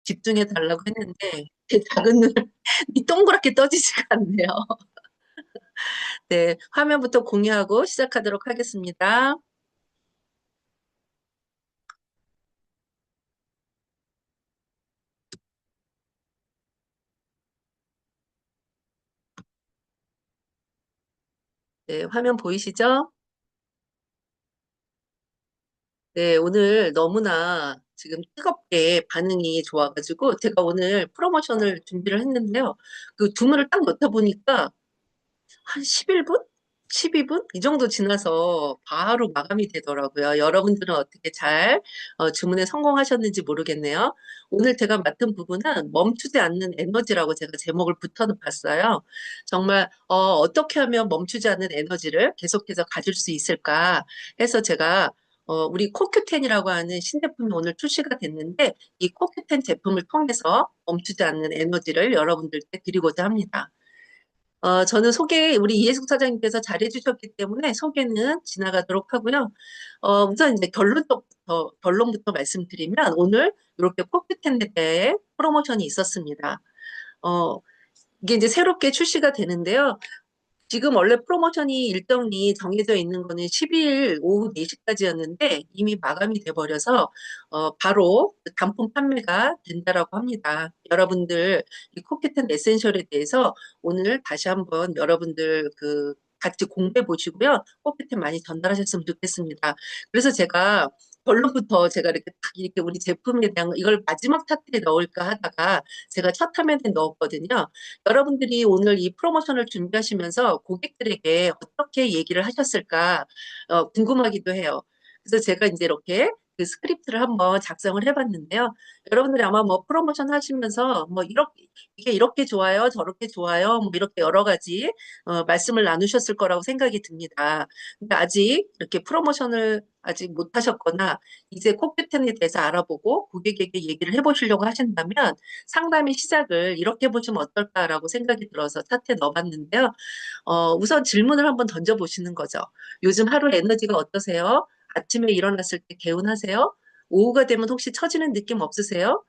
집중해 달라고 했는데 제 작은 눈이 동그랗게 떠지지가 않네요. 네, 화면부터 공유하고 시작하도록 하겠습니다. 네, 화면 보이시죠? 네, 오늘 너무나 지금 뜨겁게 반응이 좋아가지고 제가 오늘 프로모션을 준비를 했는데요. 그 주문을 딱 넣다 보니까 한 11분? 12분? 이 정도 지나서 바로 마감이 되더라고요. 여러분들은 어떻게 잘 주문에 성공하셨는지 모르겠네요. 오늘 제가 맡은 부분은 멈추지 않는 에너지라고 제가 제목을 붙여봤어요. 정말 어떻게 하면 멈추지 않는 에너지를 계속해서 가질 수 있을까 해서 제가 우리 코큐텐이라고 하는 신제품이 오늘 출시가 됐는데 이 코큐텐 제품을 통해서 멈추지 않는 에너지를 여러분들께 드리고자 합니다. 저는 우리 이해숙 사장님께서 잘해주셨기 때문에 소개는 지나가도록 하고요. 우선 이제 결론부터 말씀드리면 오늘 이렇게 코큐텐에 대해 프로모션이 있었습니다. 어, 이게 이제 새롭게 출시가 되는데요. 지금 원래 프로모션이 일정이 정해져 있는 거는 12일 오후 4시까지였는데 이미 마감이 돼버려서 바로 단품 판매가 된다라고 합니다. 여러분들 이 코키텐 에센셜에 대해서 오늘 다시 한번 여러분들 같이 공부해 보시고요. 코키텐 많이 전달하셨으면 좋겠습니다. 그래서 제가 결론부터 제가 이렇게 딱 이렇게 우리 제품에 대한 이걸 마지막 차트에 넣을까 하다가 제가 첫 화면에 넣었거든요. 여러분들이 오늘 이 프로모션을 준비하시면서 고객들에게 어떻게 얘기를 하셨을까 궁금하기도 해요. 그래서 제가 이제 이렇게 그 스크립트를 한번 작성을 해봤는데요. 여러분들이 아마 뭐 프로모션 하시면서 뭐 이게 이렇게 좋아요, 저렇게 좋아요, 뭐 이렇게 여러 가지 말씀을 나누셨을 거라고 생각이 듭니다. 근데 아직 이렇게 프로모션을 아직 못 하셨거나 이제 코큐텐에 대해서 알아보고 고객에게 얘기를 해보시려고 하신다면 상담의 시작을 이렇게 보시면 어떨까라고 생각이 들어서 차트에 넣어봤는데요. 우선 질문을 한번 던져보시는 거죠. 요즘 하루 에너지가 어떠세요? 아침에 일어났을 때 개운하세요? 오후가 되면 혹시 처지는 느낌 없으세요?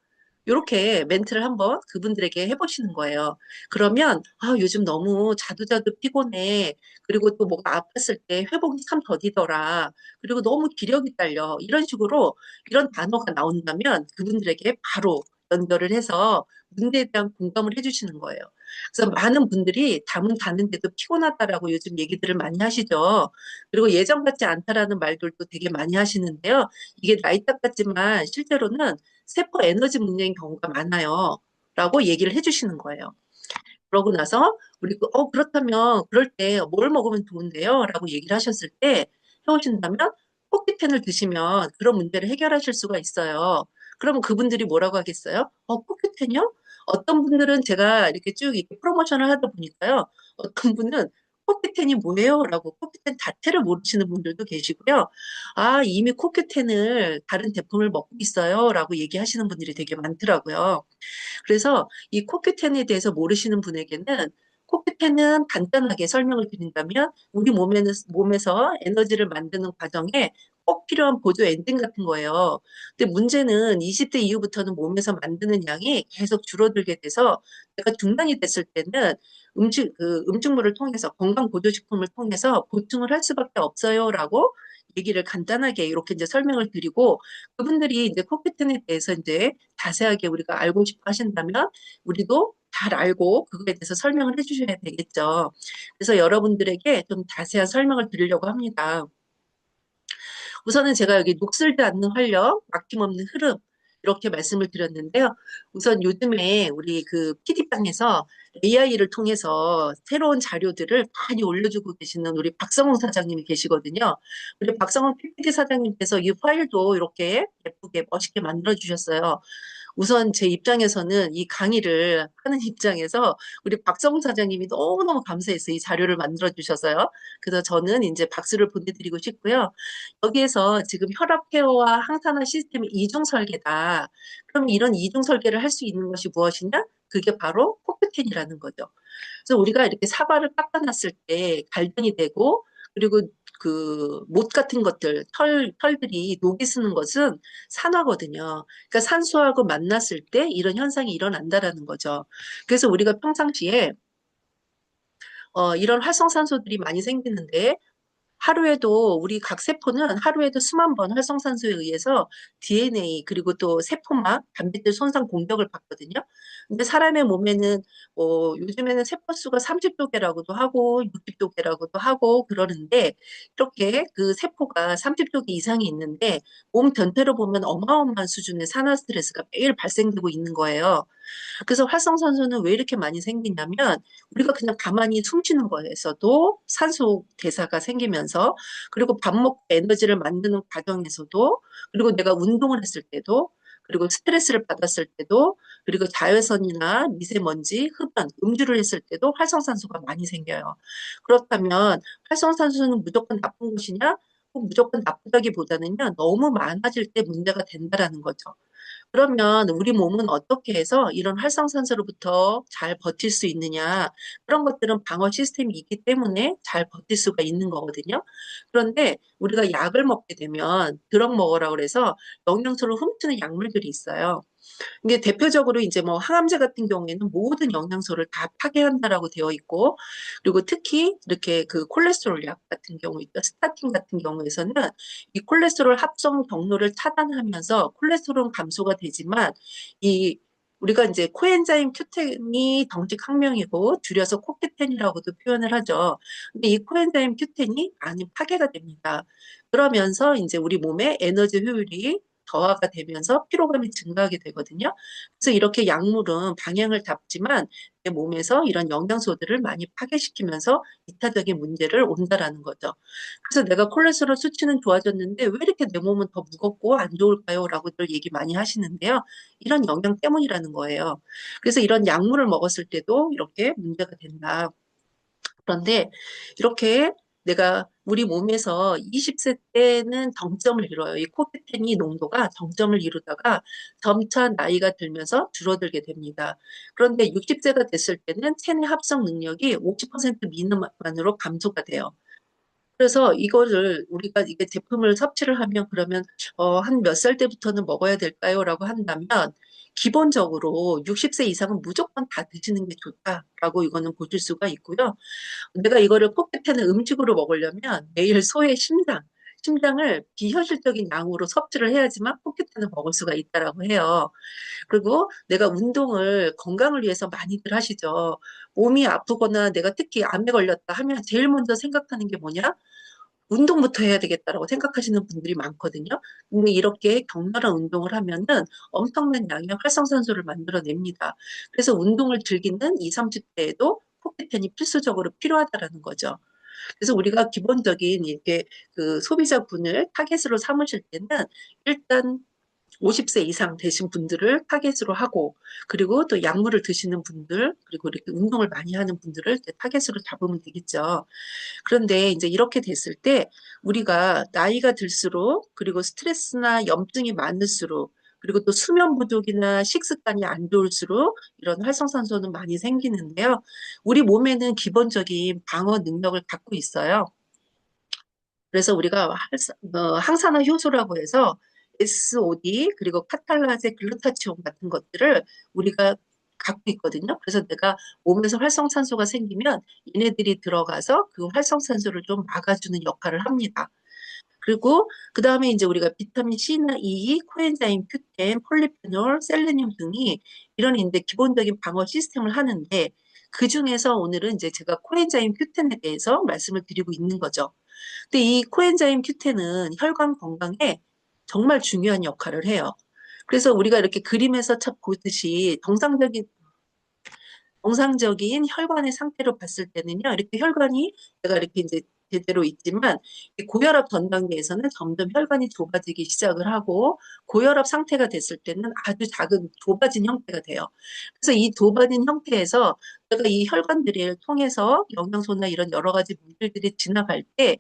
이렇게 멘트를 한번 그분들에게 해보시는 거예요. 그러면 요즘 너무 자두자두 피곤해. 그리고 또 뭐가 아팠을 때 회복이 참 더디더라. 그리고 너무 기력이 딸려. 이런 식으로 이런 단어가 나온다면 그분들에게 바로 연결을 해서 문제에 대한 공감을 해주시는 거예요. 그래서 많은 분들이 담은 다는데도 피곤하다라고 요즘 얘기들을 많이 하시죠. 그리고 예전 같지 않다라는 말들도 되게 많이 하시는데요. 이게 나이 탓 같지만 실제로는 세포 에너지 문제인 경우가 많아요. 라고 얘기를 해주시는 거예요. 그러고 나서 그렇다면 그럴 때 뭘 먹으면 좋은데요? 라고 얘기를 하셨을 때 해오신다면 코끼텐을 드시면 그런 문제를 해결하실 수가 있어요. 그러면 그분들이 뭐라고 하겠어요? 코끼텐이요? 어떤 분들은 제가 이렇게 쭉 이렇게 프로모션을 하다 보니까요. 어떤 분은 코끼텐이 뭐예요? 라고 코끼텐 자체를 모르시는 분들도 계시고요. 이미 코끼텐을 다른 제품을 먹고 있어요. 라고 얘기하시는 분들이 되게 많더라고요. 그래서 이 코큐텐에 대해서 모르시는 분에게는 코큐텐은 간단하게 설명을 드린다면 우리 몸에서 에너지를 만드는 과정에 꼭 필요한 보조 엔진 같은 거예요. 근데 문제는 20대 이후부터는 몸에서 만드는 양이 계속 줄어들게 돼서 내가 중년이 됐을 때는 음식물을 통해서 건강 보조식품을 통해서 보충을 할 수밖에 없어요라고 얘기를 간단하게 이렇게 이제 설명을 드리고 그분들이 이제 코큐텐에 대해서 이제 자세하게 우리가 알고 싶어 하신다면 우리도 잘 알고 그거에 대해서 설명을 해주셔야 되겠죠. 그래서 여러분들에게 좀 자세한 설명을 드리려고 합니다. 우선은 제가 여기 녹슬지 않는 활력, 막힘없는 흐름 이렇게 말씀을 드렸는데요. 우선 요즘에 우리 그 PD방에서 AI를 통해서 새로운 자료들을 많이 올려주고 계시는 우리 박성홍 사장님이 계시거든요. 우리 박성홍 PPD 사장님께서 이 파일도 이렇게 예쁘게 멋있게 만들어 주셨어요. 우선 제 입장에서는 이 강의를 하는 입장에서 우리 박성훈 사장님이 너무너무 감사했어요. 이 자료를 만들어 주셔서요. 그래서 저는 이제 박수를 보내드리고 싶고요. 여기에서 지금 혈압 케어와 항산화 시스템의 이중 설계다. 그럼 이런 이중 설계를 할 수 있는 것이 무엇이냐? 그게 바로 코큐텐이라는 거죠. 그래서 우리가 이렇게 사과를 깎아놨을 때 갈변이 되고 그리고 못 같은 것들, 털들이 녹이 쓰는 것은 산화거든요. 그러니까 산소하고 만났을 때 이런 현상이 일어난다라는 거죠. 그래서 우리가 평상시에 이런 활성산소들이 많이 생기는데 하루에도 우리 각 세포는 하루에도 수만 번 활성산소에 의해서 DNA 그리고 또 세포막, 단백질 손상 공격을 받거든요. 근데 사람의 몸에는 요즘에는 세포 수가 30조 개라고도 하고 60조 개라고도 하고 그러는데 이렇게 그 세포가 30조 개 이상이 있는데 몸 전체로 보면 어마어마한 수준의 산화 스트레스가 매일 발생되고 있는 거예요. 그래서 활성산소는 왜 이렇게 많이 생기냐면 우리가 그냥 가만히 숨 쉬는 거에서도 산소 대사가 생기면서 그리고 밥 먹고 에너지를 만드는 과정에서도 그리고 내가 운동을 했을 때도 그리고 스트레스를 받았을 때도 그리고 자외선이나 미세먼지, 흡연, 음주를 했을 때도 활성산소가 많이 생겨요. 그렇다면 활성산소는 무조건 나쁜 것이냐? 꼭 무조건 나쁘다기보다는요, 너무 많아질 때 문제가 된다라는 거죠. 그러면 우리 몸은 어떻게 해서 이런 활성산소로부터 잘 버틸 수 있느냐? 그런 것들은 방어 시스템이 있기 때문에 잘 버틸 수가 있는 거거든요. 그런데 우리가 약을 먹게 되면 드럭 먹으라 그래서 영양소를 훔치는 약물들이 있어요. 이게 대표적으로 이제 뭐 항암제 같은 경우에는 모든 영양소를 다 파괴한다라고 되어 있고, 그리고 특히 이렇게 그 콜레스테롤 약 같은 경우 있죠. 스타틴 같은 경우에서는 이 콜레스테롤 합성 경로를 차단하면서 콜레스테롤 감소가 되지만 이 우리가 이제 코엔자임 Q10이 정식 학명이고 줄여서 코큐텐이라고도 표현을 하죠. 근데 이 코엔자임 Q10이 많이 파괴가 됩니다. 그러면서 이제 우리 몸의 에너지 효율이 저하가 되면서 피로감이 증가하게 되거든요. 그래서 이렇게 약물은 방향을 잡지만 내 몸에서 이런 영양소들을 많이 파괴시키면서 이타적인 문제를 온다라는 거죠. 그래서 내가 콜레스테롤 수치는 좋아졌는데 왜 이렇게 내 몸은 더 무겁고 안 좋을까요? 라고들 얘기 많이 하시는데요. 이런 영양 때문이라는 거예요. 그래서 이런 약물을 먹었을 때도 이렇게 문제가 된다. 그런데 이렇게 내가 우리 몸에서 20세 때는 정점을 이뤄요. 이 코페텐이 농도가 정점을 이루다가 점차 나이가 들면서 줄어들게 됩니다. 그런데 60세가 됐을 때는 체내 합성 능력이 50% 미만으로 감소가 돼요. 그래서 이거를 우리가 이게 제품을 섭취를 하면 그러면 한 몇 살 때부터는 먹어야 될까요? 라고 한다면 기본적으로 60세 이상은 무조건 다 드시는 게 좋다라고 이거는 보실 수가 있고요. 내가 이거를 코페텐을 음식으로 먹으려면 매일 소의 심장을 비현실적인 양으로 섭취를 해야지만 코페텐을 먹을 수가 있다라고 해요. 그리고 내가 운동을 건강을 위해서 많이들 하시죠. 몸이 아프거나 내가 특히 암에 걸렸다 하면 제일 먼저 생각하는 게 뭐냐? 운동부터 해야 되겠다라고 생각하시는 분들이 많거든요. 근데 이렇게 격렬한 운동을 하면은 엄청난 양의 활성산소를 만들어냅니다. 그래서 운동을 즐기는 20, 30대에도 코페텐이 필수적으로 필요하다라는 거죠. 그래서 우리가 기본적인 이렇게 그 소비자군을 타겟으로 삼으실 때는 일단 50세 이상 되신 분들을 타겟으로 하고, 그리고 또 약물을 드시는 분들, 그리고 이렇게 운동을 많이 하는 분들을 이제 타겟으로 잡으면 되겠죠. 그런데 이제 이렇게 됐을 때 우리가 나이가 들수록 그리고 스트레스나 염증이 많을수록 그리고 또 수면 부족이나 식습관이 안 좋을수록 이런 활성산소는 많이 생기는데요. 우리 몸에는 기본적인 방어 능력을 갖고 있어요. 그래서 우리가 항산화 효소라고 해서 SOD 그리고 카탈라제 글루타치온 같은 것들을 우리가 갖고 있거든요. 그래서 내가 몸에서 활성산소가 생기면 얘네들이 들어가서 그 활성산소를 좀 막아주는 역할을 합니다. 그리고 그 다음에 이제 우리가 비타민 C나 E, 코엔자임 Q10, 폴리페놀, 셀레늄 등이 이런 이제 기본적인 방어 시스템을 하는데 그 중에서 오늘은 이제 제가 코엔자임 Q10에 대해서 말씀을 드리고 있는 거죠. 근데 이 코엔자임 Q10은 혈관 건강에 정말 중요한 역할을 해요. 그래서 우리가 이렇게 그림에서 보듯이 정상적인 혈관의 상태로 봤을 때는요, 이렇게 혈관이 내가 이렇게 이제 제대로 있지만 이 고혈압 전 단계에서는 점점 혈관이 좁아지기 시작을 하고 고혈압 상태가 됐을 때는 아주 작은 좁아진 형태가 돼요. 그래서 이 좁아진 형태에서 내가 이 혈관들을 통해서 영양소나 이런 여러 가지 물질들이 지나갈 때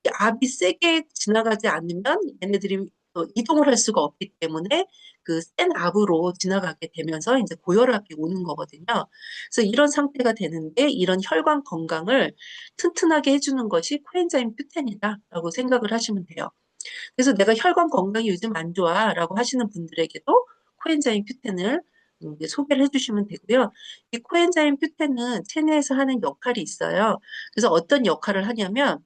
이 압이 세게 지나가지 않으면 얘네들이 이동을 할 수가 없기 때문에 그 센 압으로 지나가게 되면서 이제 고혈압이 오는 거거든요. 그래서 이런 상태가 되는데 이런 혈관 건강을 튼튼하게 해주는 것이 코엔자임 Q10이다라고 생각을 하시면 돼요. 그래서 내가 혈관 건강이 요즘 안 좋아라고 하시는 분들에게도 코엔자임 Q10을 소개를 해주시면 되고요. 이 코엔자임 Q10은 체내에서 하는 역할이 있어요. 그래서 어떤 역할을 하냐면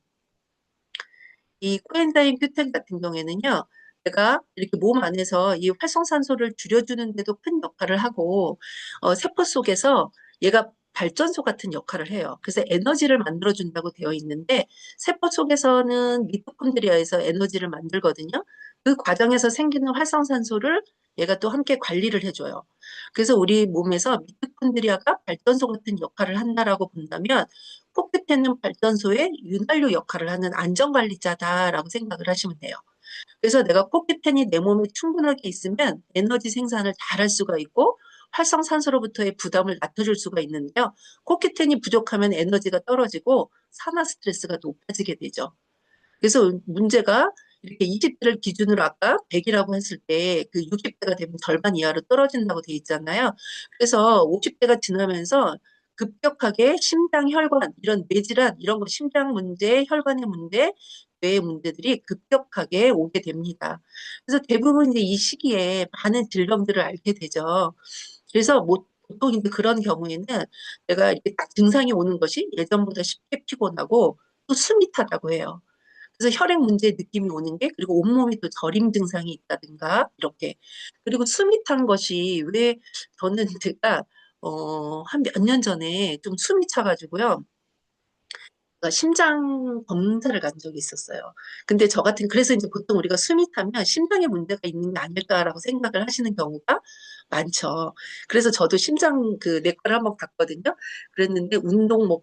이 코엔자임 Q10 같은 경우에는요, 내가 이렇게 몸 안에서 이 활성산소를 줄여주는데도 큰 역할을 하고, 세포 속에서 얘가 발전소 같은 역할을 해요. 그래서 에너지를 만들어준다고 되어 있는데, 세포 속에서는 미토콘드리아에서 에너지를 만들거든요. 그 과정에서 생기는 활성산소를 얘가 또 함께 관리를 해줘요. 그래서 우리 몸에서 미토콘드리아가 발전소 같은 역할을 한다라고 본다면, 코큐텐은 발전소의 윤활유 역할을 하는 안전관리자다라고 생각을 하시면 돼요. 그래서 내가 코큐텐이 내 몸에 충분하게 있으면 에너지 생산을 잘할 수가 있고 활성산소로부터의 부담을 낮춰줄 수가 있는데요. 코큐텐이 부족하면 에너지가 떨어지고 산화 스트레스가 높아지게 되죠. 그래서 문제가 이렇게 20대를 기준으로 아까 100이라고 했을 때 그 60대가 되면 절반 이하로 떨어진다고 돼 있잖아요. 그래서 50대가 지나면서 급격하게 심장 혈관 이런 뇌질환 이런 거 심장 문제, 혈관의 문제, 뇌의 문제들이 급격하게 오게 됩니다. 그래서 대부분 이제 이 시기에 많은 질병들을 앓게 되죠. 그래서 뭐 보통 이제 그런 경우에는 내가 이렇게 딱 증상이 오는 것이 예전보다 쉽게 피곤하고 또 숨이 타다고 해요. 그래서 혈액 문제 느낌이 오는 게 그리고 온몸에 또 저림 증상이 있다든가 이렇게 그리고 숨이 탄 것이 왜 저는 제가 한 몇 년 전에 좀 숨이 차가지고요. 그러니까 심장 검사를 간 적이 있었어요. 근데 저 같은 그래서 이제 보통 우리가 숨이 타면 심장에 문제가 있는 게 아닐까라고 생각을 하시는 경우가 많죠. 그래서 저도 심장 그 내과를 한번 갔거든요. 그랬는데 운동 뭐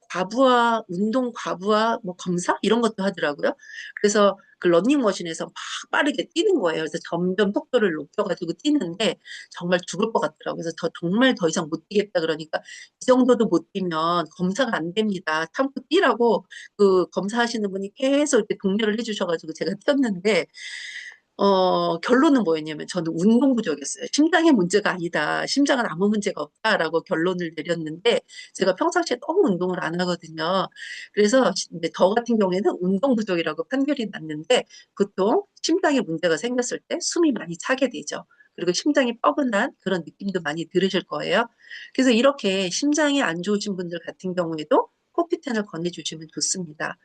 과부하 운동 과부하 뭐 검사 이런 것도 하더라고요. 그래서 그 러닝머신에서 막 빠르게 뛰는 거예요. 그래서 점점 속도를 높여가지고 뛰는데 정말 죽을 것 같더라고요. 그래서 저 정말 더 이상 못 뛰겠다 그러니까 이 정도도 못 뛰면 검사가 안 됩니다. 참고 뛰라고 그 검사하시는 분이 계속 이렇게 독려를 해주셔가지고 제가 뛰었는데, 결론은 뭐였냐면 저는 운동 부족이었어요. 심장의 문제가 아니다. 심장은 아무 문제가 없다라고 결론을 내렸는데 제가 평상시에 너무 운동을 안 하거든요. 그래서 이제 저 같은 경우에는 운동 부족이라고 판결이 났는데 보통 심장에 문제가 생겼을 때 숨이 많이 차게 되죠. 그리고 심장이 뻐근한 그런 느낌도 많이 들으실 거예요. 그래서 이렇게 심장이 안 좋으신 분들 같은 경우에도 코피텐을 권해주시면 좋습니다.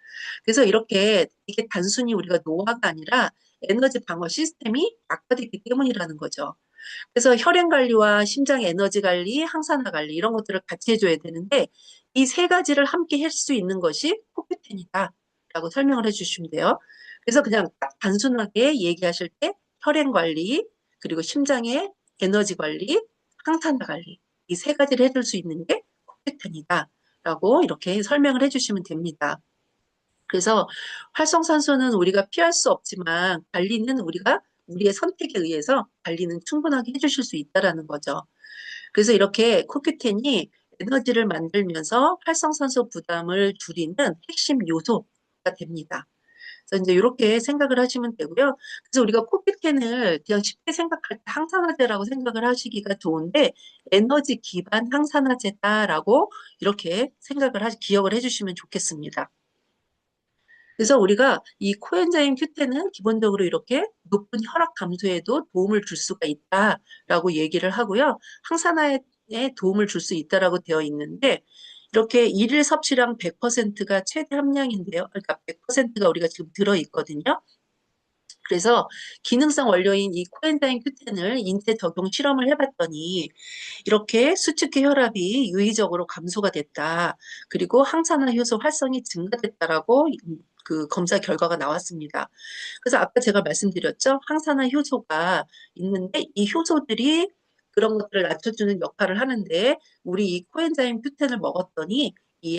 그래서 이렇게 이게 단순히 우리가 노화가 아니라 에너지 방어 시스템이 악화되기 때문이라는 거죠. 그래서 혈행 관리와 심장 에너지 관리, 항산화 관리 이런 것들을 같이 해줘야 되는데 이 세 가지를 함께 할 수 있는 것이 코큐텐이다라고 설명을 해주시면 돼요. 그래서 그냥 딱 단순하게 얘기하실 때 혈행 관리, 그리고 심장의 에너지 관리, 항산화 관리 이 세 가지를 해줄 수 있는 게 코큐텐이다라고 이렇게 설명을 해주시면 됩니다. 그래서 활성산소는 우리가 피할 수 없지만 관리는 우리가 우리의 선택에 의해서 관리는 충분하게 해주실 수 있다라는 거죠. 그래서 이렇게 코큐텐이 에너지를 만들면서 활성산소 부담을 줄이는 핵심 요소가 됩니다. 그래서 이제 이렇게 생각을 하시면 되고요. 그래서 우리가 코큐텐을 그냥 쉽게 생각할 때 항산화제라고 생각을 하시기가 좋은데 에너지 기반 항산화제다라고 이렇게 기억을 해주시면 좋겠습니다. 그래서 우리가 이 코엔자임 Q10은 기본적으로 이렇게 높은 혈압 감소에도 도움을 줄 수가 있다라고 얘기를 하고요. 항산화에 도움을 줄 수 있다라고 되어 있는데 이렇게 일일 섭취량 100%가 최대 함량인데요. 그러니까 100%가 우리가 지금 들어 있거든요. 그래서 기능성 원료인 이 코엔자임 Q10을 인체 적용 실험을 해봤더니 이렇게 수축기 혈압이 유의적으로 감소가 됐다. 그리고 항산화 효소 활성이 증가됐다라고 그 검사 결과가 나왔습니다. 그래서 아까 제가 말씀드렸죠. 항산화 효소가 있는데 이 효소들이 그런 것들을 낮춰주는 역할을 하는데 우리 이 코엔자임 Q10을 먹었더니 이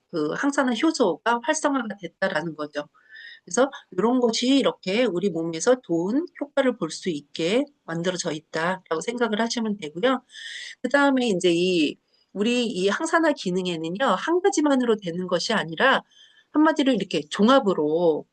그 항산화 효소가 활성화가 됐다라는 거죠. 그래서 이런 것이 이렇게 우리 몸에서 좋은 효과를 볼 수 있게 만들어져 있다라고 생각을 하시면 되고요. 그 다음에 이제 우리 이 항산화 기능에는요, 한 가지만으로 되는 것이 아니라 한마디로 이렇게 종합으로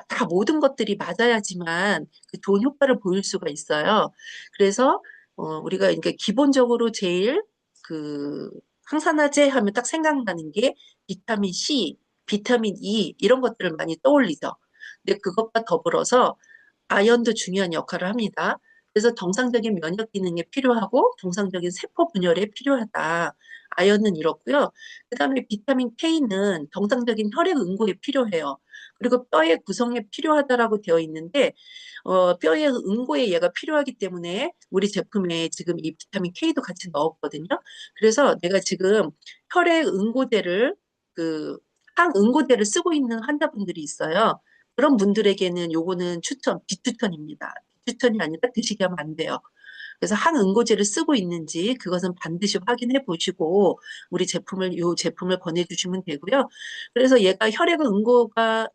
다 모든 것들이 맞아야지만 그 좋은 효과를 보일 수가 있어요. 그래서 우리가 이제 기본적으로 제일 그 항산화제 하면 딱 생각나는 게 비타민 C, 비타민 E 이런 것들을 많이 떠올리죠. 근데 그것과 더불어서 아연도 중요한 역할을 합니다. 그래서 정상적인 면역 기능에 필요하고 정상적인 세포 분열에 필요하다. 아연은 이렇고요. 그다음에 비타민 K는 정상적인 혈액 응고에 필요해요. 그리고 뼈의 구성에 필요하다라고 되어 있는데 뼈의 응고에 얘가 필요하기 때문에 우리 제품에 지금 이 비타민 K도 같이 넣었거든요. 그래서 내가 지금 혈액 응고제를 그 항응고제를 쓰고 있는 환자분들이 있어요. 그런 분들에게는 요거는 비추천입니다. 비추천이 아니라 드시게 하면 안 돼요. 그래서 항응고제를 쓰고 있는지 그것은 반드시 확인해 보시고 요 제품을 권해주시면 되고요. 그래서 얘가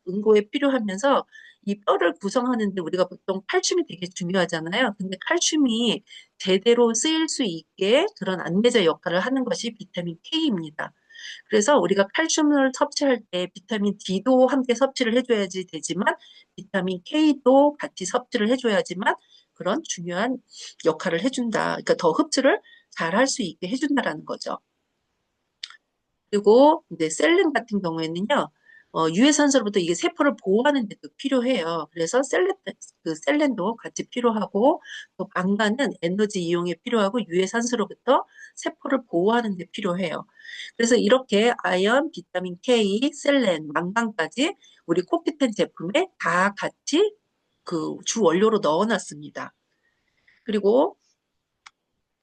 응고에 필요하면서 이 뼈를 구성하는데 우리가 보통 칼슘이 되게 중요하잖아요. 근데 칼슘이 제대로 쓰일 수 있게 그런 안내자 역할을 하는 것이 비타민 K입니다. 그래서 우리가 칼슘을 섭취할 때 비타민 D도 함께 섭취를 해줘야지 되지만 비타민 K도 같이 섭취를 해줘야지만 그런 중요한 역할을 해준다. 그러니까 더 흡수를 잘 할 수 있게 해준다라는 거죠. 그리고 이제 셀렌 같은 경우에는요, 유해산소로부터 이게 세포를 보호하는 데도 필요해요. 그래서 셀렌도 같이 필요하고, 또 망간은 에너지 이용에 필요하고, 유해산소로부터 세포를 보호하는 데 필요해요. 그래서 이렇게 아연, 비타민 K, 셀렌, 망간까지 우리 코피텐 제품에 다 같이 그 주 원료로 넣어놨습니다. 그리고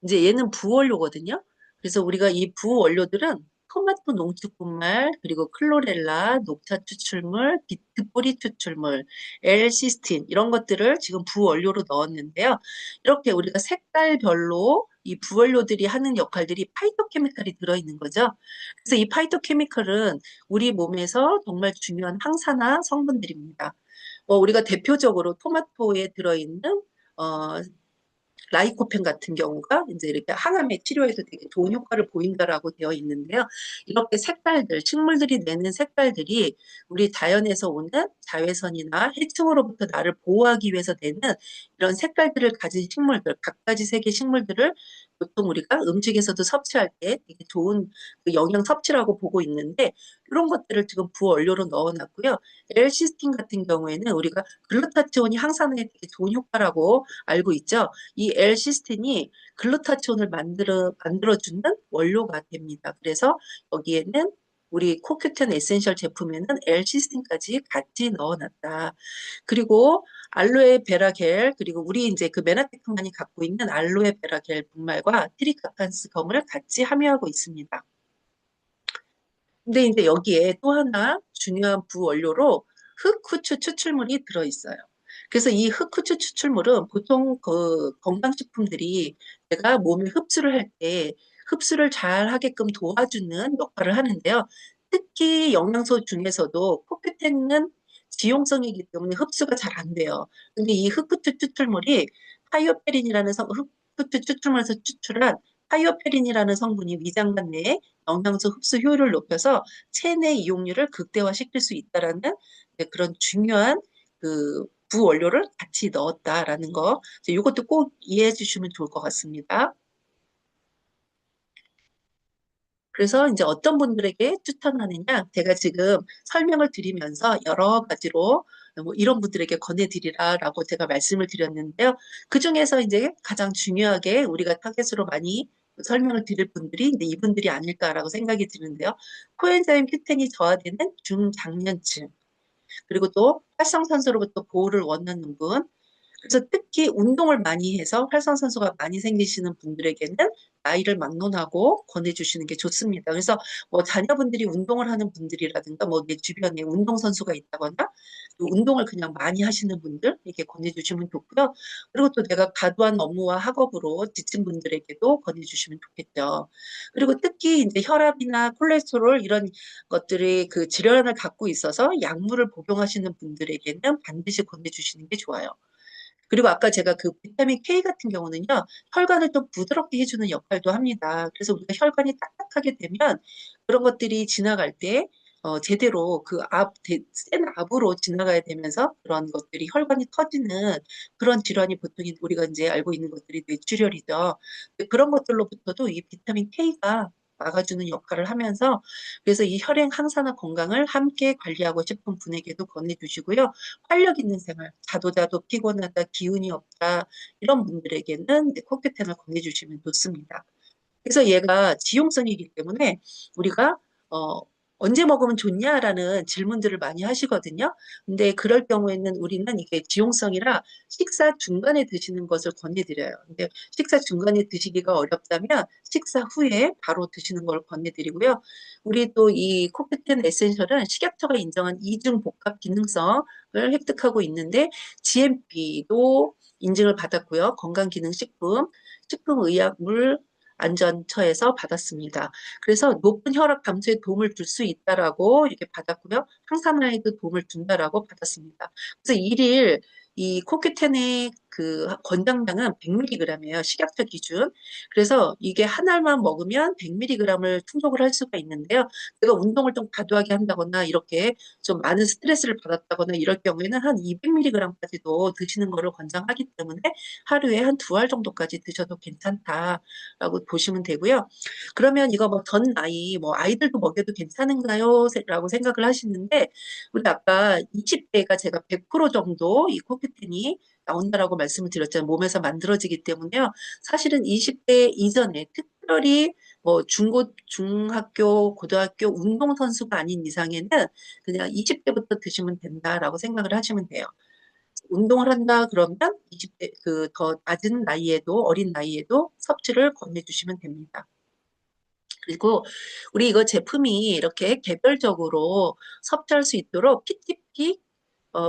이제 얘는 부원료거든요. 그래서 우리가 이 부원료들은 토마토 농축분말, 그리고 클로렐라, 녹차 추출물, 비트 뿌리 추출물, L-시스틴 이런 것들을 지금 부원료로 넣었는데요. 이렇게 우리가 색깔별로 이 부원료들이 하는 역할들이 파이토케미칼이 들어있는 거죠. 그래서 이 파이토케미칼은 우리 몸에서 정말 중요한 항산화 성분들입니다. 우리가 대표적으로 토마토에 들어있는 어, 라이코펜 같은 경우가 이제 이렇게 항암의 치료에도 되게 좋은 효과를 보인다라고 되어 있는데요. 이렇게 색깔들, 식물들이 내는 색깔들이 우리 자연에서 오는 자외선이나 해충으로부터 나를 보호하기 위해서 내는 이런 색깔들을 가진 식물들, 각가지 색의 식물들을 보통 우리가 음식에서도 섭취할 때 되게 좋은 그 영양 섭취라고 보고 있는데 이런 것들을 지금 부원료로 넣어놨고요. L시스틴 같은 경우에는 우리가 글루타치온이 항산화에 되게 좋은 효과라고 알고 있죠. 이 L시스틴이 글루타치온을 만들어주는 원료가 됩니다. 그래서 여기에는 우리 코큐텐 에센셜 제품에는 L시스틴까지 같이 넣어놨다. 그리고 알로에 베라겔, 그리고 우리 이제 그 메나테크만이 갖고 있는 알로에 베라겔 분말과 트리카칸스 검을 같이 함유하고 있습니다. 근데 이제 여기에 또 하나 중요한 부원료로 흑후추 추출물이 들어있어요. 그래서 이 흑후추 추출물은 보통 그 건강식품들이 내가 몸에 흡수를 할 때 흡수를 잘 하게끔 도와주는 역할을 하는데요. 특히 영양소 중에서도 코큐텐은 지용성이기 때문에 흡수가 잘 안 돼요. 근데 이 흑후추 추출물이 흑후추 추출물에서 추출한 파이오페린이라는 성분이 위장관 내에 영양소 흡수 효율을 높여서 체내 이용률을 극대화시킬 수 있다라는 그런 중요한 그 부원료를 같이 넣었다라는 거. 이것도 꼭 이해해 주시면 좋을 것 같습니다. 그래서 이제 어떤 분들에게 추천하느냐, 제가 지금 설명을 드리면서 여러 가지로 뭐 이런 분들에게 권해드리라라고 제가 말씀을 드렸는데요. 그 중에서 이제 가장 중요하게 우리가 타겟으로 많이 설명을 드릴 분들이 이제 이분들이 아닐까라고 생각이 드는데요. 코엔자임 Q10이 저하되는 중장년층, 그리고 또 활성산소로부터 보호를 원하는 분, 그래서 특히 운동을 많이 해서 활성산소가 많이 생기시는 분들에게는 나이를 막론하고 권해주시는 게 좋습니다. 그래서 뭐 자녀분들이 운동을 하는 분들이라든가 뭐 내 주변에 운동선수가 있다거나 또 운동을 그냥 많이 하시는 분들에게 권해주시면 좋고요. 그리고 또 내가 과도한 업무와 학업으로 지친 분들에게도 권해주시면 좋겠죠. 그리고 특히 이제 혈압이나 콜레스테롤 이런 것들이 그 질환을 갖고 있어서 약물을 복용하시는 분들에게는 반드시 권해주시는 게 좋아요. 그리고 아까 제가 그 비타민 K 같은 경우는요, 혈관을 좀 부드럽게 해주는 역할도 합니다. 그래서 우리가 혈관이 딱딱하게 되면 그런 것들이 지나갈 때 제대로 센 압으로 지나가야 되면서 그런 것들이 혈관이 터지는 그런 질환이 보통 우리가 이제 알고 있는 것들이 뇌출혈이죠. 그런 것들로부터도 이 비타민 K가 막아주는 역할을 하면서 그래서 이 혈행 항산화 건강을 함께 관리하고 싶은 분에게도 권해주시고요. 활력 있는 생활, 자도자도 피곤하다, 기운이 없다 이런 분들에게는 이제 코큐텐을 권해주시면 좋습니다. 그래서 얘가 지용성이기 때문에 우리가 어, 언제 먹으면 좋냐라는 질문들을 많이 하시거든요. 근데 그럴 경우에는 우리는 이게 지용성이라 식사 중간에 드시는 것을 권해드려요. 근데 식사 중간에 드시기가 어렵다면 식사 후에 바로 드시는 걸 권해드리고요. 우리 또 이 코큐텐 에센셜은 식약처가 인정한 이중 복합 기능성을 획득하고 있는데 GMP도 인증을 받았고요. 건강기능식품, 식품의약물 안전처에서 받았습니다. 그래서 높은 혈압 감소에 도움을 줄 수 있다라고 이렇게 받았고요. 항산화에도 도움을 준다라고 받았습니다. 그래서 일일 이 코큐텐의 그 권장량은 100mg이에요. 식약처 기준. 그래서 이게 한 알만 먹으면 100mg을 충족을 할 수가 있는데요. 내가 운동을 좀 과도하게 한다거나 이렇게 좀 많은 스트레스를 받았다거나 이럴 경우에는 한 200mg까지도 드시는 것을 권장하기 때문에 하루에 한 두 알 정도까지 드셔도 괜찮다라고 보시면 되고요. 그러면 이거 뭐 전 나이, 뭐 아이들도 먹여도 괜찮은가요? 라고 생각을 하시는데, 우리 아까 20대가 제가 100% 정도 이 코큐텐이 나온다라고 말씀을 드렸잖아요. 몸에서 만들어지기 때문에요. 사실은 20대 이전에 특별히 뭐 중학교, 고등학교 운동선수가 아닌 이상에는 그냥 20대부터 드시면 된다라고 생각을 하시면 돼요. 운동을 한다 그러면 20대 그 더 낮은 나이에도 어린 나이에도 섭취를 권해주시면 됩니다. 그리고 우리 이거 제품이 이렇게 개별적으로 섭취할 수 있도록 PTP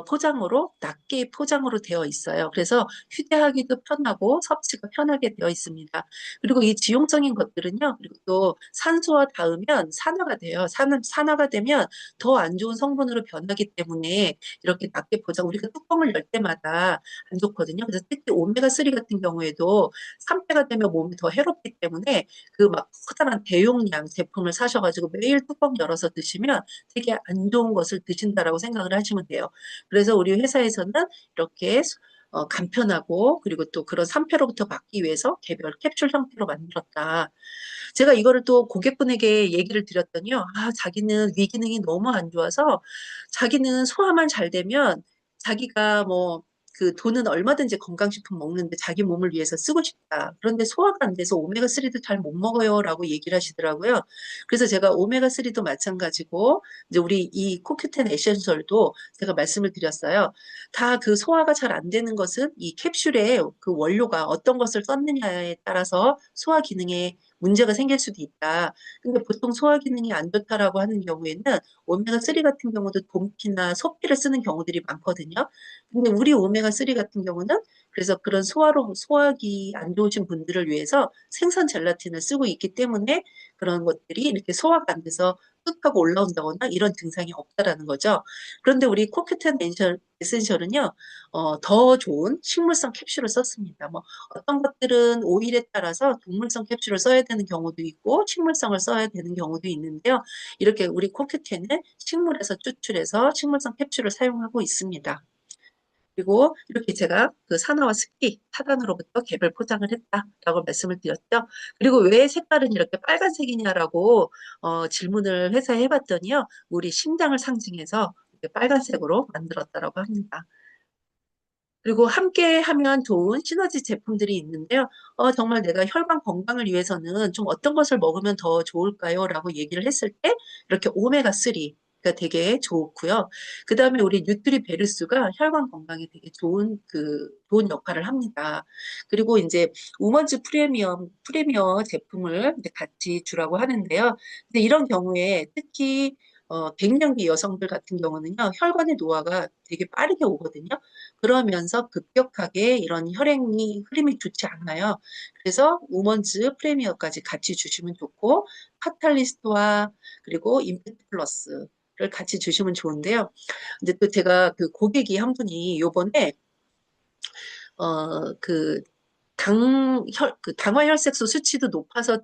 포장으로 낱개 포장으로 되어 있어요. 그래서 휴대하기도 편하고 섭취가 편하게 되어 있습니다. 그리고 이 지용적인 것들은요. 그리고 또 산소와 닿으면 산화가 돼요. 산화가 되면 더 안 좋은 성분으로 변하기 때문에 이렇게 낱개 포장 우리가 뚜껑을 열 때마다 안 좋거든요. 그래서 특히 오메가3 같은 경우에도 산패가 되면 몸에 더 해롭기 때문에 그 막 커다란 대용량 제품을 사셔가지고 매일 뚜껑 열어서 드시면 되게 안 좋은 것을 드신다라고 생각을 하시면 돼요. 그래서 우리 회사에서는 이렇게 간편하고 그리고 또 그런 산패로부터 막기 위해서 개별 캡슐 형태로 만들었다. 제가 이거를 또 고객분에게 얘기를 드렸더니요. 아, 자기는 위기능이 너무 안 좋아서 자기는 소화만 잘 되면 자기가 뭐 그 돈은 얼마든지 건강식품 먹는데 자기 몸을 위해서 쓰고 싶다. 그런데 소화가 안 돼서 오메가3도 잘 못 먹어요라고 얘기를 하시더라고요. 그래서 제가 오메가3도 마찬가지고 이제 우리 이 코큐텐 에센셜도 제가 말씀을 드렸어요. 다 그 소화가 잘 안 되는 것은 이 캡슐의 그 원료가 어떤 것을 썼느냐에 따라서 소화 기능에 문제가 생길 수도 있다. 근데 보통 소화 기능이 안 좋다라고 하는 경우에는 오메가3 같은 경우도 돔피나 소피를 쓰는 경우들이 많거든요. 근데 우리 오메가3 같은 경우는 그래서 그런 소화기 안 좋으신 분들을 위해서 생선 젤라틴을 쓰고 있기 때문에 그런 것들이 이렇게 소화가 안 돼서 뚝하고 올라온다거나 이런 증상이 없다라는 거죠. 그런데 우리 코큐텐 에센셜은요, 더 좋은 식물성 캡슐을 썼습니다. 뭐 어떤 것들은 오일에 따라서 동물성 캡슐을 써야 되는 경우도 있고 식물성을 써야 되는 경우도 있는데요. 이렇게 우리 코큐텐은 식물에서 추출해서 식물성 캡슐을 사용하고 있습니다. 그리고 이렇게 제가 그 산화와 습기 차단으로부터 개별 포장을 했다라고 말씀을 드렸죠. 그리고 왜 색깔은 이렇게 빨간색이냐라고 질문을 회사에 해봤더니요. 우리 심장을 상징해서 이렇게 빨간색으로 만들었다라고 합니다. 그리고 함께 하면 좋은 시너지 제품들이 있는데요. 정말 내가 혈관 건강을 위해서는 좀 어떤 것을 먹으면 더 좋을까요? 라고 얘기를 했을 때 이렇게 오메가3가 되게 좋고요. 그 다음에 우리 뉴트리베르스가 혈관 건강에 되게 좋은 역할을 합니다. 그리고 이제 우먼즈 프리미어 제품을 이제 같이 주라고 하는데요. 근데 이런 경우에 특히 갱년기 여성들 같은 경우는요, 혈관의 노화가 되게 빠르게 오거든요. 그러면서 급격하게 이런 혈행이 흐름이 좋지 않아요. 그래서 우먼즈 프리미어까지 같이 주시면 좋고 카탈리스트와 그리고 임팩트 플러스를 같이 주시면 좋은데요. 근데 또 제가 그 고객이 한 분이 요번에 그 당화혈색소 수치도 높아서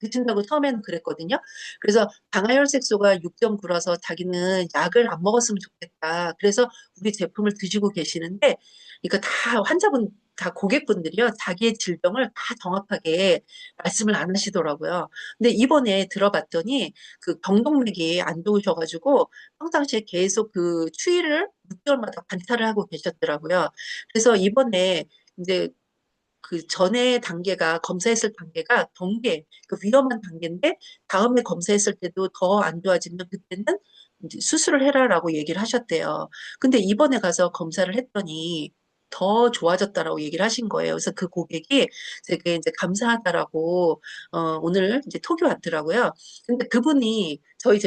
드신다고 처음에는 그랬거든요. 그래서 당화혈색소가 6.9라서 자기는 약을 안 먹었으면 좋겠다. 그래서 우리 제품을 드시고 계시는데, 그러니까 다 환자분, 다 고객분들이요. 자기의 질병을 다 정확하게 말씀을 안 하시더라고요. 근데 이번에 들어봤더니 그 경동맥이 안 좋으셔가지고 평상시에 계속 그 추이를 6개월마다 관찰을 하고 계셨더라고요. 그래서 이번에 이제 그 전에 단계가 검사했을 단계가 경계, 그 위험한 단계인데 다음에 검사했을 때도 더 안 좋아지면 그때는 이제 수술을 해라라고 얘기를 하셨대요. 근데 이번에 가서 검사를 했더니 더 좋아졌다라고 얘기를 하신 거예요. 그래서 그 고객이 되게 이제 감사하다라고 오늘 이제 톡이 왔더라고요. 근데 그분이 우리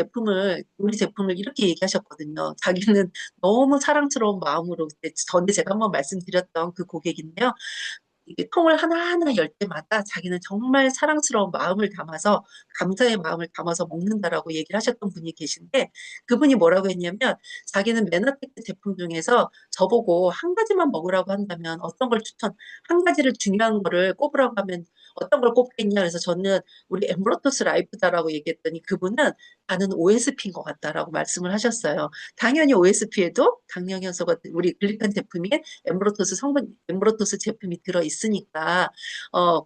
제품을 이렇게 얘기하셨거든요. 자기는 너무 사랑스러운 마음으로 그때 전에 제가 한번 말씀드렸던 그 고객인데요. 이게 통을 하나하나 열 때마다 자기는 정말 사랑스러운 마음을 담아서 감사의 마음을 담아서 먹는다라고 얘기를 하셨던 분이 계신데 그분이 뭐라고 했냐면 자기는 메나텍 제품 중에서 저보고 한 가지만 먹으라고 한다면 어떤 걸 한 가지를 중요한 거를 꼽으라고 하면 어떤 걸 꼽겠냐 그래서 저는 우리 엠브로토스 라이프다라고 얘기했더니 그분은 나는 OSP인 것 같다라고 말씀을 하셨어요. 당연히 OSP에도 강령현소가 우리 글리칸 제품이 엠브로토스 제품이 들어 있으니까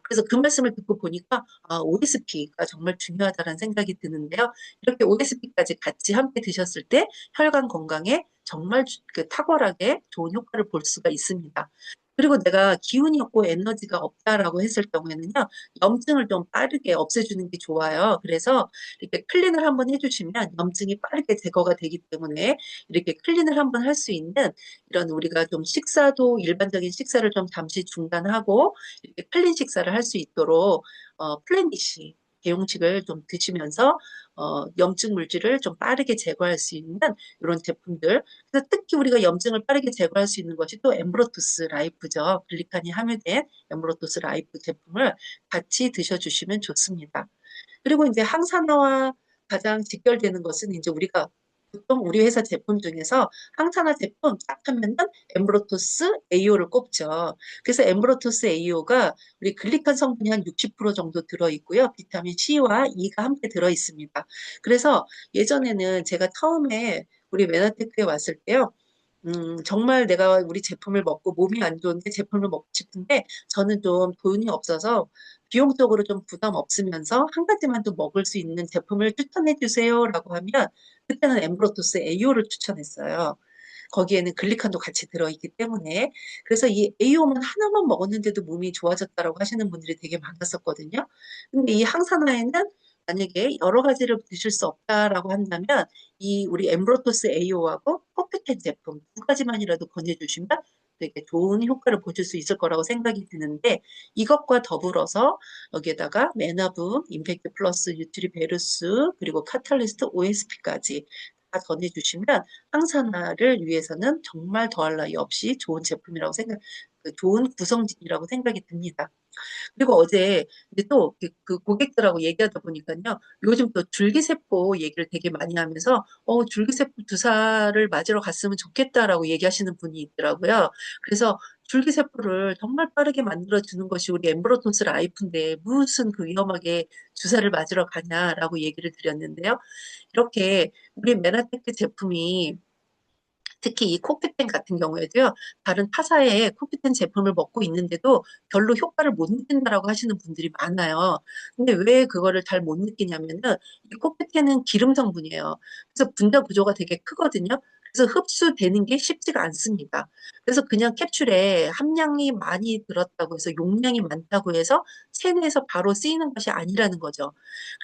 그래서 그 말씀을 듣고 보니까 OSP가 정말 중요하다는 생각이 드는데요. 이렇게 OSP까지 같이 함께 드셨을 때 혈관 건강에 정말 그 탁월하게 좋은 효과를 볼 수가 있습니다. 그리고 내가 기운이 없고 에너지가 없다라고 했을 경우에는요, 염증을 좀 빠르게 없애주는 게 좋아요. 그래서 이렇게 클린을 한번 해주시면 염증이 빠르게 제거가 되기 때문에 이렇게 클린을 한번 할 수 있는 이런 우리가 좀 식사도 일반적인 식사를 좀 잠시 중단하고 이렇게 클린 식사를 할 수 있도록 플랜디시 대용식을 좀 드시면서 염증 물질을 좀 빠르게 제거할 수 있는 이런 제품들. 그래서 특히 우리가 염증을 빠르게 제거할 수 있는 것이 또 엠브로토스 라이프죠. 글리칸이 함유된 엠브로토스 라이프 제품을 같이 드셔주시면 좋습니다. 그리고 이제 항산화와 가장 직결되는 것은 이제 우리가 보통 우리 회사 제품 중에서 항산화 제품 딱 하면은 엠브로토스 AO를 꼽죠. 그래서 엠브로토스 AO가 우리 글리칸 성분이 한 60% 정도 들어 있고요. 비타민 C와 E가 함께 들어 있습니다. 그래서 예전에는 제가 처음에 우리 메나테크에 왔을 때요. 정말 내가 우리 제품을 먹고 몸이 안 좋은데 제품을 먹고 싶은데 저는 좀 돈이 없어서 비용적으로 좀 부담 없으면서 한 가지만 또 먹을 수 있는 제품을 추천해 주세요라고 하면 그때는 엠브로토스 AO를 추천했어요. 거기에는 글리칸도 같이 들어있기 때문에 그래서 이 AO만 하나만 먹었는데도 몸이 좋아졌다라고 하시는 분들이 되게 많았었거든요. 근데 이 항산화에는 만약에 여러 가지를 드실 수 없다라고 한다면 이 우리 엠브로토스 AO하고 코피텐 제품 두 가지만이라도 권해주시면 되게 좋은 효과를 보실 수 있을 거라고 생각이 드는데 이것과 더불어서 여기에다가 메나붐, 임팩트 플러스, 뉴트리베르스 그리고 카탈리스트 OSP까지 다 전해주시면 항산화를 위해서는 정말 더할 나위 없이 좋은 제품이라고 좋은 구성진이라고 생각이 듭니다. 그리고 어제 이제 또그 고객들하고 얘기하다 보니까요. 요즘 또 줄기세포 얘기를 되게 많이 하면서 줄기세포 주사를 맞으러 갔으면 좋겠다라고 얘기하시는 분이 있더라고요. 그래서 줄기세포를 정말 빠르게 만들어주는 것이 우리 엠브로톤스 라이프인데 무슨 그 위험하게 주사를 맞으러 가냐라고 얘기를 드렸는데요. 이렇게 우리 메나테크 제품이 특히 이 코피텐 같은 경우에도요, 다른 타사의 코피텐 제품을 먹고 있는데도 별로 효과를 못 느낀다라고 하시는 분들이 많아요. 근데 왜 그거를 잘 못 느끼냐면은 이 코피텐은 기름 성분이에요. 그래서 분자 구조가 되게 크거든요. 그래서 흡수되는 게 쉽지가 않습니다. 그래서 그냥 캡슐에 함량이 많이 들었다고 해서 용량이 많다고 해서 체내에서 바로 쓰이는 것이 아니라는 거죠.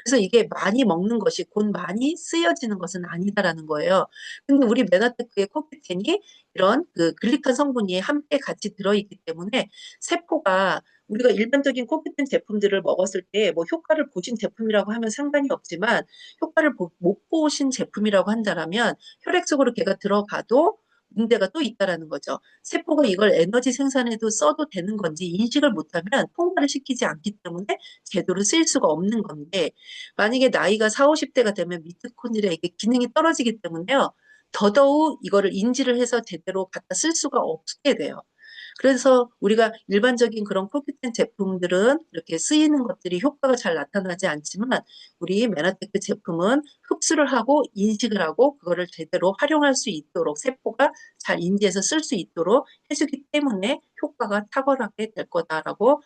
그래서 이게 많이 먹는 것이 곧 많이 쓰여지는 것은 아니다라는 거예요. 근데 우리 메나테크의 코피텐이 이런 그 글리칸 성분이 함께 같이 들어있기 때문에 세포가 우리가 일반적인 코피텐 제품들을 먹었을 때 뭐 효과를 보신 제품이라고 하면 상관이 없지만 효과를 못 보신 제품이라고 한다라면 혈액 속으로 걔가 들어가도 문제가 또 있다라는 거죠. 세포가 이걸 에너지 생산에도 써도 되는 건지 인식을 못하면 통과를 시키지 않기 때문에 제대로 쓰일 수가 없는 건데 만약에 나이가 4, 50대가 되면 미토콘드리아 이게 기능이 떨어지기 때문에요. 더더욱 이거를 인지를 해서 제대로 갖다 쓸 수가 없게 돼요. 그래서 우리가 일반적인 그런 코큐텐 제품들은 이렇게 쓰이는 것들이 효과가 잘 나타나지 않지만 우리 메나테크 제품은 흡수를 하고 인식을 하고 그거를 제대로 활용할 수 있도록 세포가 잘 인지해서 쓸 수 있도록 해주기 때문에 효과가 탁월하게 될 거다라고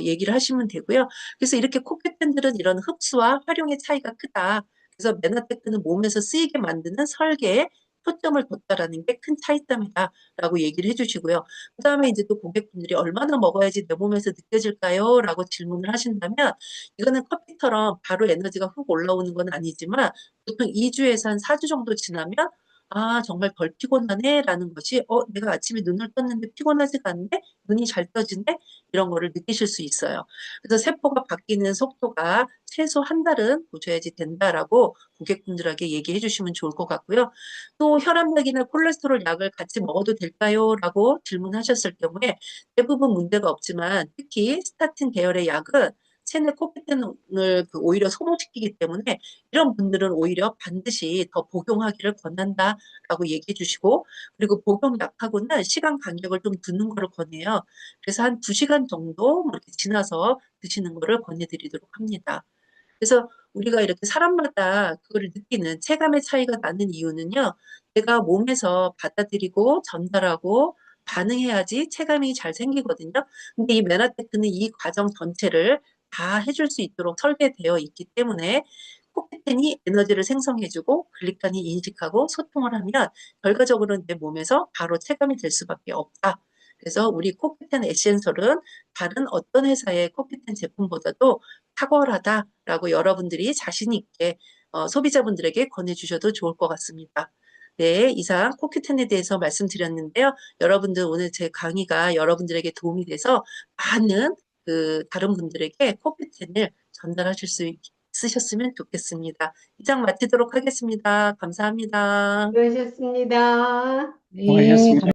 얘기를 하시면 되고요. 그래서 이렇게 코큐텐들은 이런 흡수와 활용의 차이가 크다. 그래서 메나테크는 몸에서 쓰이게 만드는 설계에 초점을 뒀다라는 게 큰 차이점이다라고 얘기를 해주시고요. 그다음에 이제 또 고객분들이 얼마나 먹어야지 내 몸에서 느껴질까요? 라고 질문을 하신다면 이거는 커피처럼 바로 에너지가 훅 올라오는 건 아니지만 보통 2주에서 한 4주 정도 지나면 아, 정말 덜 피곤하네라는 것이 내가 아침에 눈을 떴는데 피곤하지가 않네? 눈이 잘 떠지네? 이런 거를 느끼실 수 있어요. 그래서 세포가 바뀌는 속도가 최소 한 달은 보셔야지 된다라고 고객분들에게 얘기해 주시면 좋을 것 같고요. 또 혈압약이나 콜레스테롤 약을 같이 먹어도 될까요? 라고 질문하셨을 경우에 대부분 문제가 없지만 특히 스타틴 계열의 약은 체내 코페텐을 오히려 소모시키기 때문에 이런 분들은 오히려 반드시 더 복용하기를 권한다라고 얘기해 주시고 그리고 복용 약하고는 시간 간격을 좀 두는 거를 권해요. 그래서 한 2시간 정도 뭐 이렇게 지나서 드시는 거를 권해드리도록 합니다. 그래서 우리가 이렇게 사람마다 그거를 느끼는 체감의 차이가 나는 이유는요. 내가 몸에서 받아들이고 전달하고 반응해야지 체감이 잘 생기거든요. 근데 이 메나테크는 이 과정 전체를 다 해줄 수 있도록 설계되어 있기 때문에 코피텐이 에너지를 생성해주고 글리칸이 인식하고 소통을 하면 결과적으로 내 몸에서 바로 체감이 될 수밖에 없다. 그래서 우리 코피텐 에센셜은 다른 어떤 회사의 코피텐 제품보다도 탁월하다라고 여러분들이 자신 있게 소비자분들에게 권해주셔도 좋을 것 같습니다. 네, 이상 코큐텐에 대해서 말씀드렸는데요. 여러분들 오늘 제 강의가 여러분들에게 도움이 돼서 많은 다른 분들에게 코큐텐을 전달하실 수 있으셨으면 좋겠습니다. 이상 마치도록 하겠습니다. 감사합니다. 수고하셨습니다. 네, 수고하셨습니다.